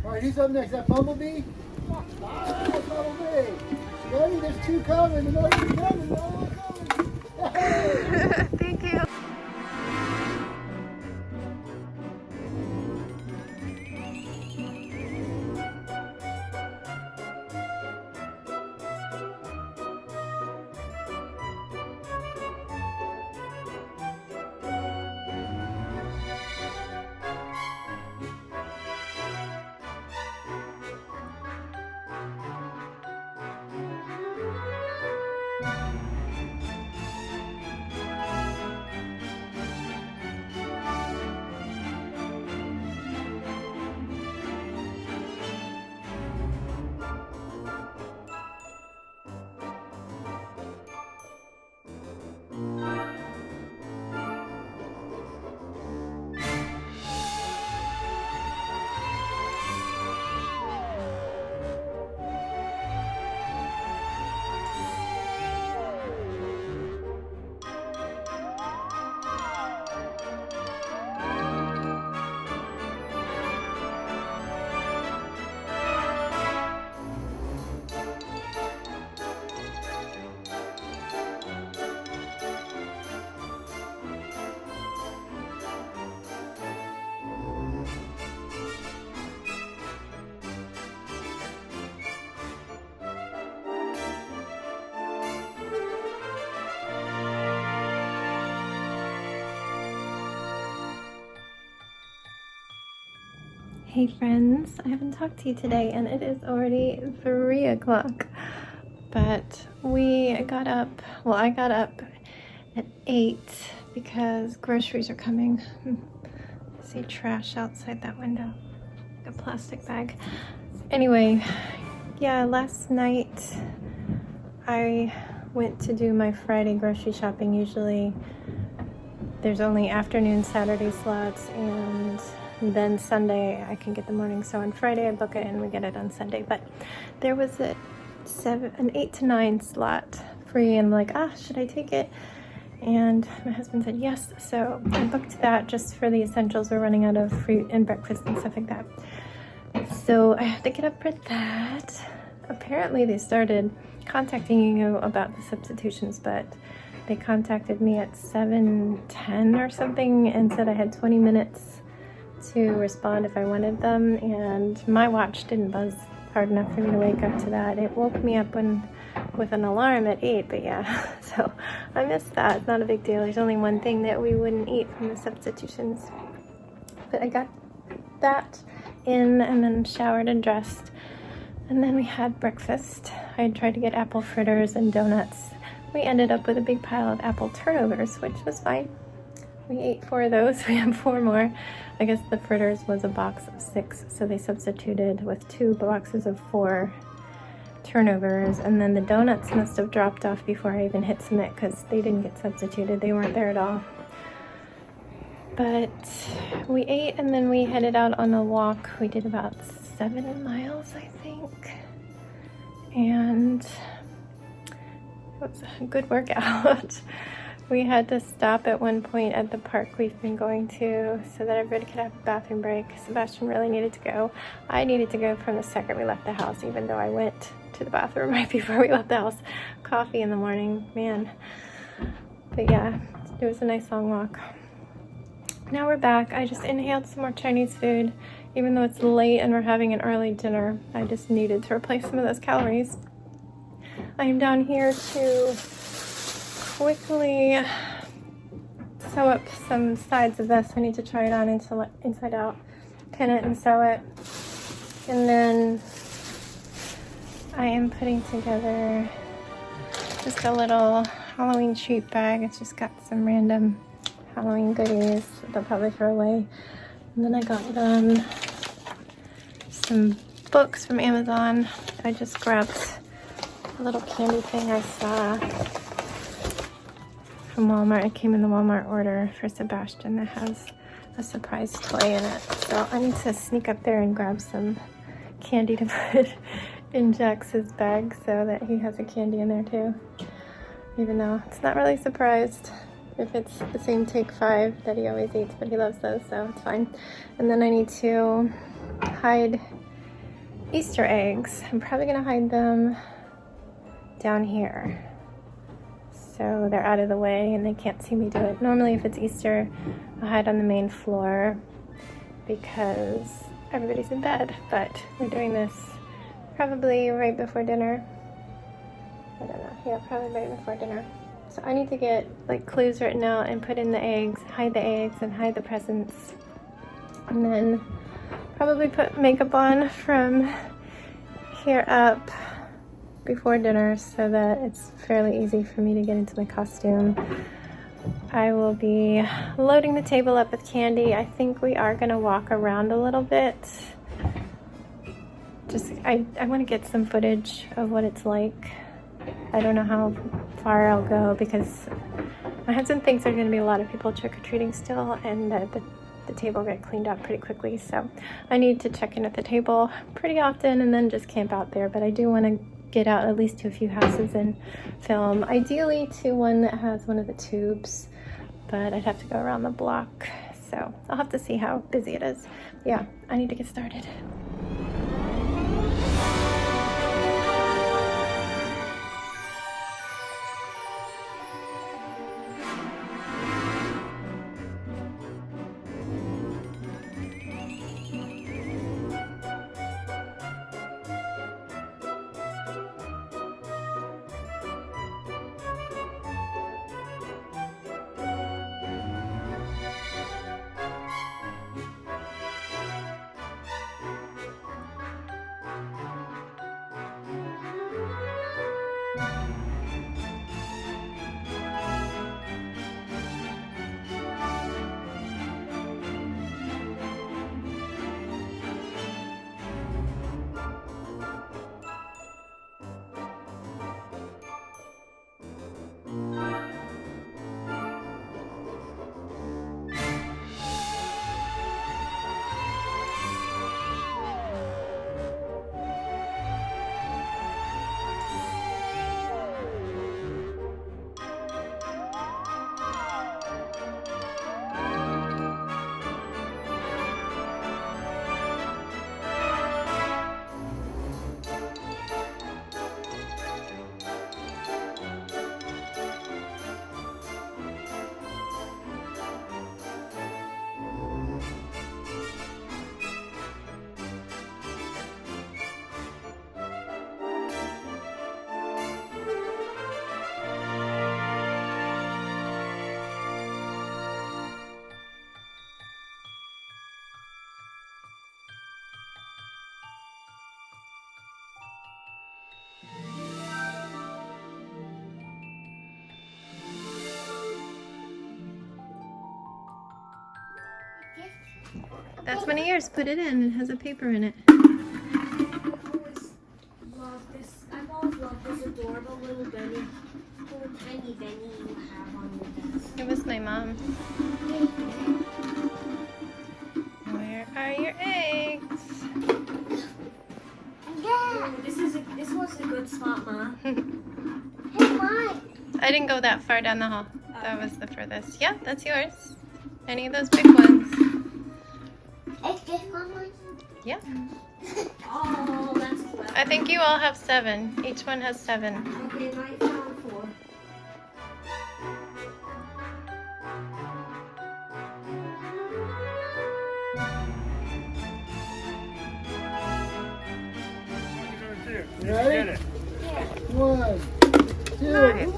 All right, who's up next? That Bumblebee? Ah, Bumblebee. Ready? There's two coming. Another two coming. Another one coming. Hey! Thank you. Hey friends, I haven't talked to you today and it is already 3 o'clock, but I got up at 8 because groceries are coming. I see trash outside that window, like a plastic bag. Anyway, yeah, last night I went to do my Friday grocery shopping. Usually there's only afternoon Saturday slots, and then Sunday I can get the morning. So on Friday I book it and we get it on Sunday. But there was an 8 to 9 slot free, and I'm like, should I take it? And my husband said yes, so I booked that just for the essentials. We're running out of fruit and breakfast and stuff like that. So I have to get up for that. Apparently they started contacting you about the substitutions, but they contacted me at 7:10 or something and said I had 20 minutes to respond if I wanted them, and my watch didn't buzz hard enough for me to wake up to that. It woke me up with an alarm at 8, but yeah, so I missed that. It's not a big deal. There's only one thing that we wouldn't eat from the substitutions, but I got that in and then showered and dressed, and then we had breakfast. I had tried to get apple fritters and donuts. We ended up with a big pile of apple turnovers, which was fine. We ate 4 of those. We have 4 more. I guess the fritters was a box of 6, so they substituted with 2 boxes of 4 turnovers, and then the donuts must have dropped off before I even hit submit because they didn't get substituted. They weren't there at all. But we ate and then we headed out on a walk. We did about 7 miles, I think, and it was a good workout. We had to stop at one point at the park we've been going to so that everybody could have a bathroom break. Sebastian really needed to go. I needed to go from the second we left the house, even though I went to the bathroom right before we left the house. Coffee in the morning, man. But yeah, it was a nice long walk. Now we're back. I just inhaled some more Chinese food. Even though it's late and we're having an early dinner, I just needed to replace some of those calories. I am down here to quickly sew up some sides of this. I need to try it on inside out, pin it and sew it. And then I am putting together just a little Halloween treat bag. It's just got some random Halloween goodies that they'll probably throw away. And then I got them some books from Amazon. I just grabbed a little candy thing I saw from Walmart. It came in the Walmart order for Sebastian that has a surprise toy in it. So I need to sneak up there and grab some candy to put in Jax's bag so that he has a candy in there too. Even though it's not really surprised if it's the same Take 5 that he always eats, but he loves those, so it's fine. And then I need to hide Easter eggs. I'm probably gonna hide them down here, so they're out of the way and they can't see me do it. Normally if it's Easter, I hide on the main floor because everybody's in bed, but we're doing this probably right before dinner. I don't know, yeah, probably right before dinner. So I need to get like clues written out and put in the eggs, hide the eggs and hide the presents. And then probably put makeup on from here up before dinner so that it's fairly easy for me to get into my costume. I will be loading the table up with candy. I think we are gonna walk around a little bit. I want to get some footage of what it's like. I don't know how far I'll go because my husband thinks there's gonna be a lot of people trick-or-treating still, and the table got cleaned out pretty quickly, so I need to check in at the table pretty often and then just camp out there. But I do want to get out at least to a few houses and film, ideally to one that has one of the tubes, but I'd have to go around the block, so I'll have to see how busy it is. Yeah, I need to get started. That's one of yours. Put it in. It has a paper in it. I've always loved this adorable little Benny. Little tiny Benny you have on your desk. It was my mom. Where are your eggs? Yeah. This was a good spot, Ma. Hey, mine. I didn't go that far down the hall. That was the furthest. Yeah, that's yours. Any of those big ones. Is this one mine? Yeah. Oh, that's clever. I think you all have 7. Each one has 7. Okay, mine found 4. You ready? Yeah. 1, 2. Nice.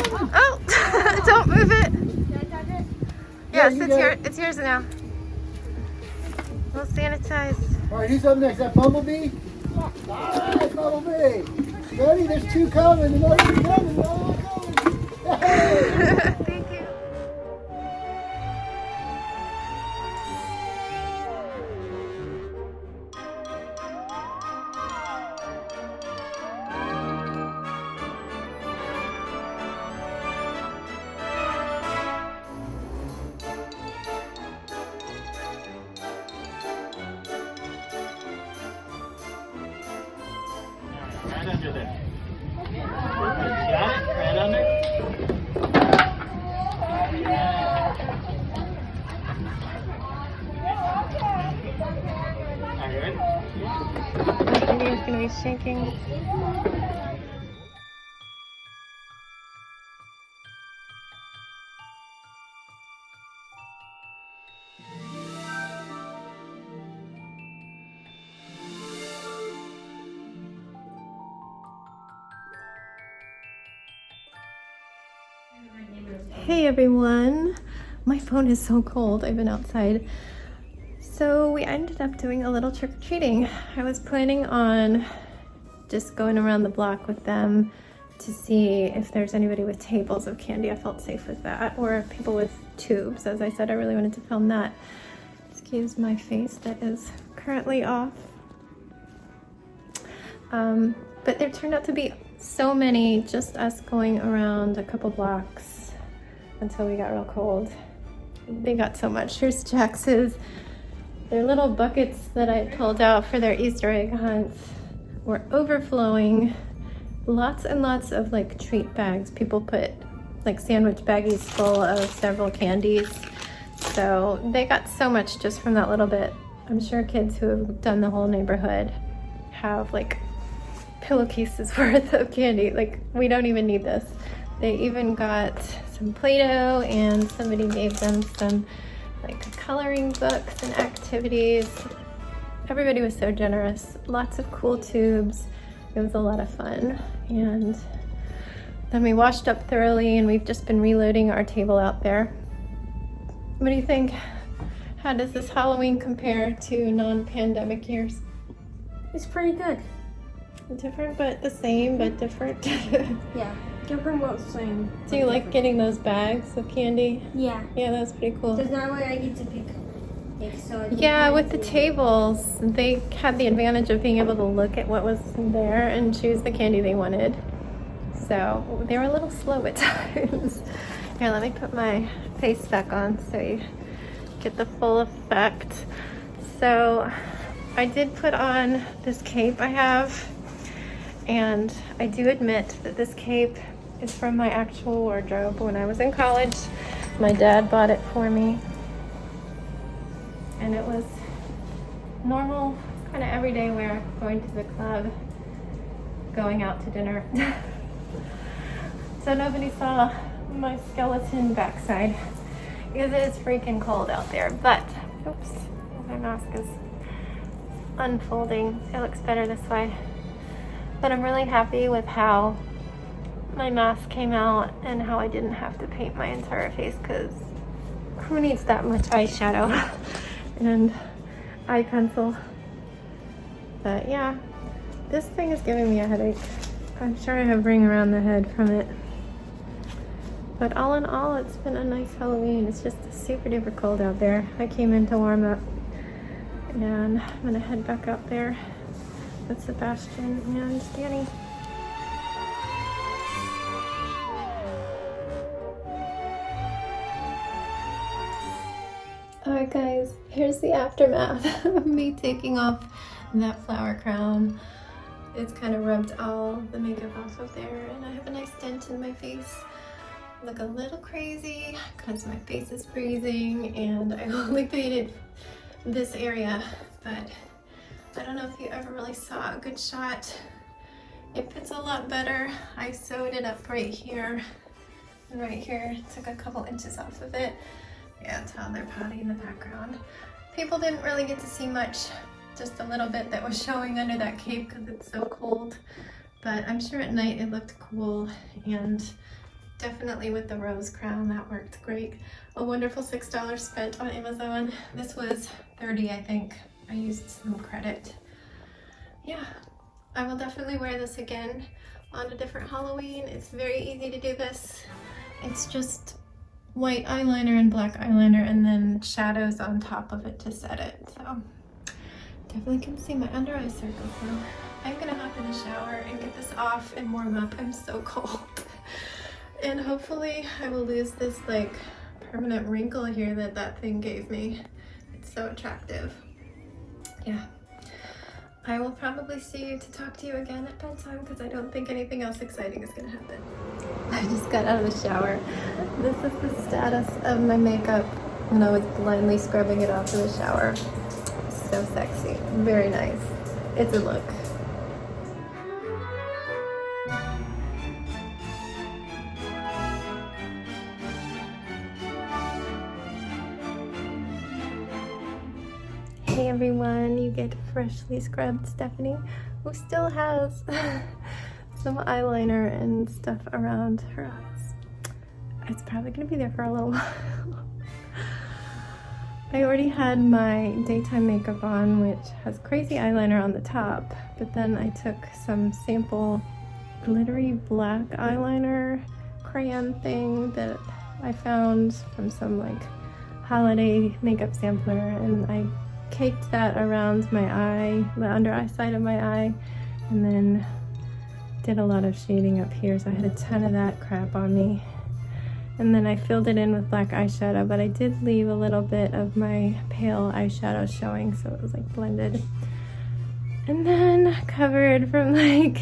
Come on. Oh, don't move it. Did I touch it? Yes, you it's got yours. It's yours now. We'll sanitize. All right, who's up next? That Bumblebee? Yeah. All right, Bumblebee. Ready? There's 2 coming. Another 2 coming. They're all coming. Hey! Thank you. Right under there. You got it? Right under? Are you ready? My video is gonna be shaking. Hey everyone! My phone is so cold. I've been outside. So we ended up doing a little trick-or-treating. I was planning on just going around the block with them to see if there's anybody with tables of candy. I felt safe with that. Or people with tubes. As I said, I really wanted to film that. Excuse my face that is currently off. But there turned out to be so many, just us going around a couple blocks until we got real cold. They got so much. Here's Jax's. Their little buckets that I pulled out for their Easter egg hunts were overflowing. Lots and lots of like treat bags. People put like sandwich baggies full of several candies. So they got so much just from that little bit. I'm sure kids who have done the whole neighborhood have like pillowcases worth of candy. Like, we don't even need this. They even got some Play-Doh, and somebody gave them some like coloring books and activities. Everybody was so generous. Lots of cool tubes. It was a lot of fun. And then we washed up thoroughly, and we've just been reloading our table out there. What do you think? How does this Halloween compare to non-pandemic years? It's pretty good. Different but the same, but different. Yeah, different but the same. Do you like getting those bags of candy? Yeah. Yeah, that's pretty cool. There's not way I get to pick. Like, so I Yeah, with the tables, they had the advantage of being able to look at what was there and choose the candy they wanted. So they were a little slow at times. Here, let me put my face back on so you get the full effect. So I did put on this cape I have, and I do admit that this cape is from my actual wardrobe. When I was in college, my dad bought it for me, and it was normal, kind of everyday wear, going to the club, going out to dinner. So nobody saw my skeleton backside because it is freaking cold out there. But, oops, my mask is unfolding. It looks better this way. But I'm really happy with how my mask came out and how I didn't have to paint my entire face, because who needs that much eyeshadow and eye pencil? But yeah, this thing is giving me a headache. I'm sure I have ring around the head from it. But all in all, it's been a nice Halloween. It's just super duper cold out there. I came in to warm up, and I'm gonna head back out there with Sebastian and Danny. Alright guys, here's the aftermath of me taking off that flower crown. It's kind of rubbed all the makeup off of there, and I have a nice dent in my face. I look a little crazy because my face is freezing, and I only painted this area, but I don't know if you ever really saw a good shot. It fits a lot better. I sewed it up right here and right here. Took a couple inches off of it. Yeah, toddler potty in the background. People didn't really get to see much, just a little bit that was showing under that cape because it's so cold. But I'm sure at night it looked cool, and definitely with the rose crown, that worked great. A wonderful $6 spent on Amazon. This was $30, I think. I used some credit. Yeah, I will definitely wear this again on a different Halloween. It's very easy to do this. It's just white eyeliner and black eyeliner, and then shadows on top of it to set it. So definitely can see my under eye circles now. I'm gonna hop in the shower and get this off and warm up. I'm so cold. And hopefully I will lose this like permanent wrinkle here that thing gave me. It's so attractive. Yeah, I will probably see you to talk to you again at bedtime, because I don't think anything else exciting is gonna happen. I just got out of the shower. This is the status of my makeup when I was blindly scrubbing it off in the shower. So sexy, very nice. it's a look. Hey everyone, you get freshly scrubbed Stephanie, who still has some eyeliner and stuff around her eyes. It's probably gonna be there for a little while. I already had my daytime makeup on, which has crazy eyeliner on the top, but then I took some sample glittery black eyeliner crayon thing that I found from some like holiday makeup sampler, and I caked that around my eye, the under eye side of my eye, and then did a lot of shading up here, so I had a ton of that crap on me. And then I filled it in with black eyeshadow, but I did leave a little bit of my pale eyeshadow showing, so it was like blended. And then covered from like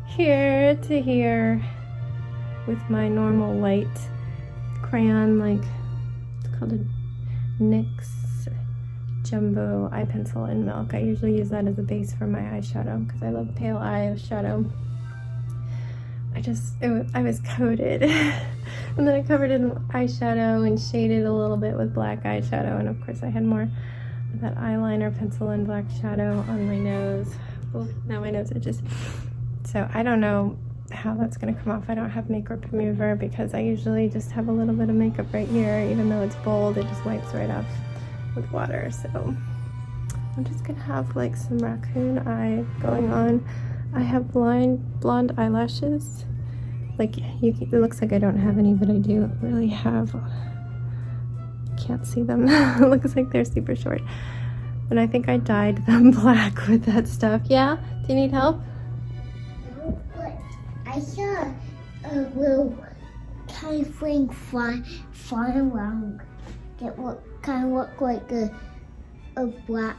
here to here with my normal white crayon, like it's called a NYX Jumbo eye pencil in milk. I usually use that as a base for my eyeshadow because I love pale eyeshadow. I was coated. And then I covered it in eyeshadow and shaded a little bit with black eyeshadow, and of course I had more of that eyeliner pencil and black shadow on my nose. Oh, now my nose itches. So I don't know how that's gonna come off. I don't have makeup remover because I usually just have a little bit of makeup right here. Even though it's bold, it just wipes right off with water. So I'm just gonna have like some raccoon eye going on. I have blonde eyelashes. Like, it looks like I don't have any, but I do really have. Can't see them. It looks like they're super short. And I think I dyed them black with that stuff. Yeah? Do you need help? No, but I saw a little kind of thing flying around that kind of looked like a black.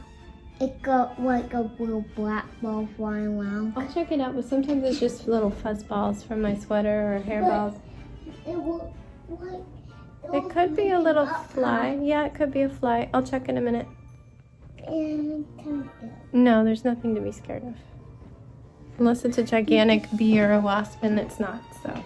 It got like a little black ball flying around. I'll check it out, but sometimes it's just little fuzz balls from my sweater or hair balls. It looked like... It could be a little fly. Yeah, it could be a fly. I'll check in a minute. And No, there's nothing to be scared of. Unless it's a gigantic bee or a wasp, and it's not, so.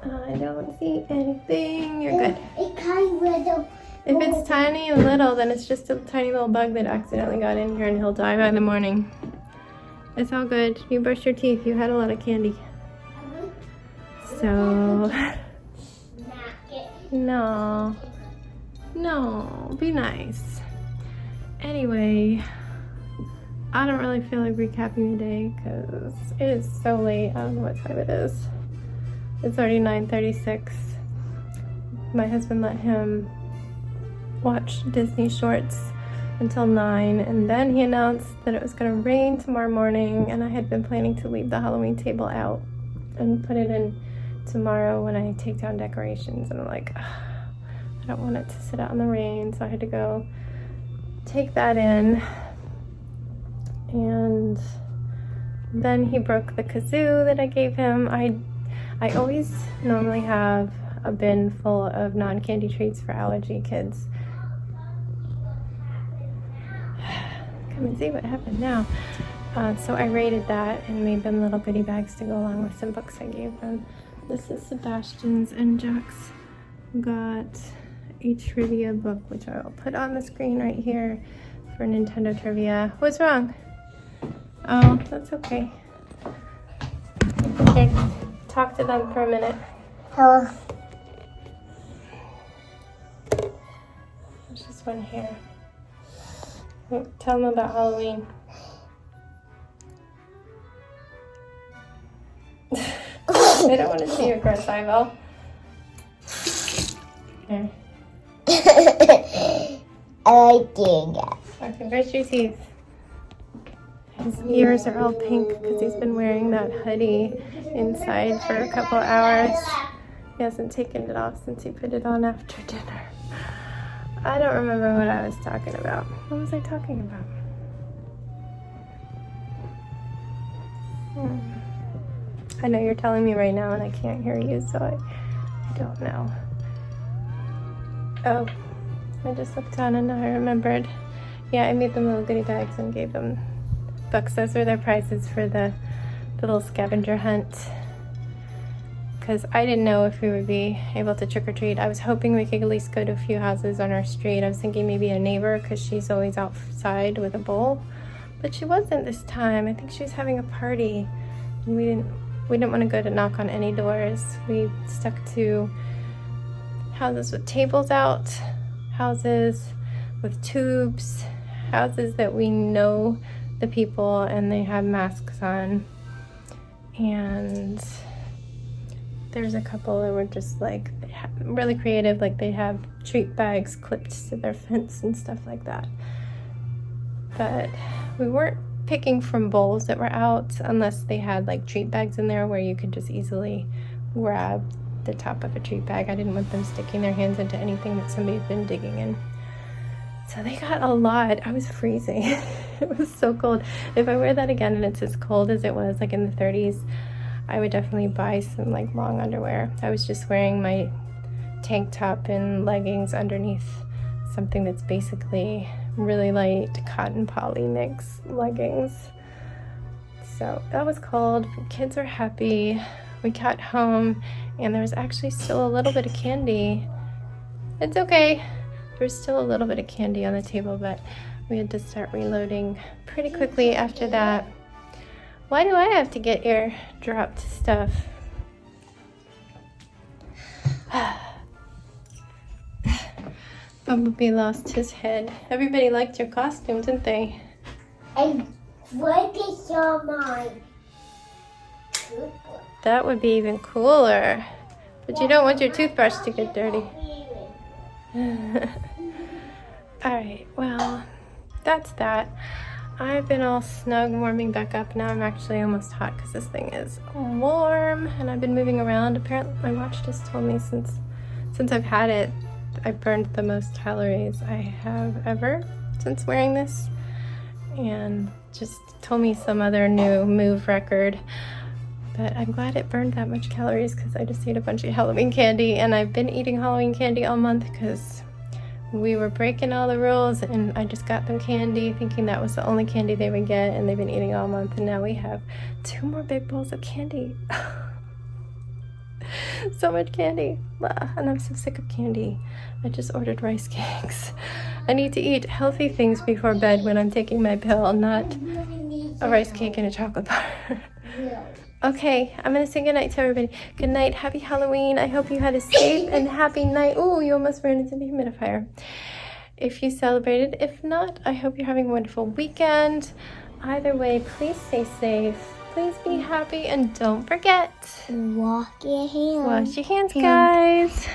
I don't see anything. You're good. It kind of little... If it's tiny and little, then it's just a tiny little bug that accidentally got in here and he'll die by the morning. It's all good. You brushed your teeth. You had a lot of candy. So... No. No. Be nice. Anyway, I don't really feel like recapping the day because it is so late. I don't know what time it is. It's already 9:36. My husband let him watch Disney shorts until 9, and then he announced that it was going to rain tomorrow morning, and I had been planning to leave the Halloween table out and put it in tomorrow when I take down decorations, and I'm like, ugh, I don't want it to sit out in the rain, so I had to go take that in. And then he broke the kazoo that I gave him. I always normally have a bin full of non-candy treats for allergy kids. Come and see what happened now. So I raided that and made them little goodie bags to go along with some books I gave them. This is Sebastian's, and Jax got a trivia book, which I will put on the screen right here for Nintendo trivia. What's wrong? Oh, that's okay. Here, talk to them for a minute. Hello. There's just one here. Tell them about Halloween. They don't want to see your gross eyeball. Here. I like doing that. Okay, brush your teeth. His ears are all pink because he's been wearing that hoodie inside for a couple hours. He hasn't taken it off since he put it on after dinner. I don't remember what I was talking about. What was I talking about? I know you're telling me right now and I can't hear you, so I don't know. Oh, I just looked down and now I remembered. Yeah, I made them little goodie bags and gave them books. Those were their prizes for the little scavenger hunt. Because I didn't know if we would be able to trick or treat. I was hoping we could at least go to a few houses on our street. I was thinking maybe a neighbor because she's always outside with a bowl. But she wasn't this time. I think she was having a party. And we didn't want to go to knock on any doors. We stuck to houses with tables out, houses with tubes, houses that we know the people and they have masks on. And there's a couple that were just like really creative, like they have treat bags clipped to their fence and stuff like that. But we weren't picking from bowls that were out unless they had like treat bags in there where you could just easily grab the top of a treat bag. I didn't want them sticking their hands into anything that somebody's been digging in. So they got a lot. I was freezing. It was so cold. If I wear that again and it's as cold as it was like in the 30s, I would definitely buy some like long underwear. I was just wearing my tank top and leggings underneath something that's basically really light cotton poly mix leggings. So that was cold. Kids are happy. We got home and there was actually still a little bit of candy. It's okay. There's still a little bit of candy on the table, but we had to start reloading pretty quickly after that. Why do I have to get airdropped stuff? Bumblebee lost his head. Everybody liked your costume, didn't they? And what is your mind? That would be even cooler. But you don't want your toothbrush to get dirty. Alright, well, that's that. I've been all snug, warming back up. Now I'm actually almost hot because this thing is warm and I've been moving around. Apparently my watch just told me since I've had it, I've burned the most calories I have ever since wearing this, and just told me some other new move record. But I'm glad it burned that much calories because I just ate a bunch of Halloween candy, and I've been eating Halloween candy all month because we were breaking all the rules and I just got them candy thinking that was the only candy they would get, and they've been eating all month, and now we have 2 more big bowls of candy. So much candy, and I'm so sick of candy. I just ordered rice cakes. I need to eat healthy things before bed when I'm taking my pill, not a rice cake and a chocolate bar. Okay, I'm gonna say goodnight to everybody. Good night, happy Halloween. I hope you had a safe and happy night. Oh, you almost ran into the humidifier. If you celebrated, if not, I hope you're having a wonderful weekend. Either way, please stay safe. Please be happy, and don't forget, Wash your hands. wash your hands, guys.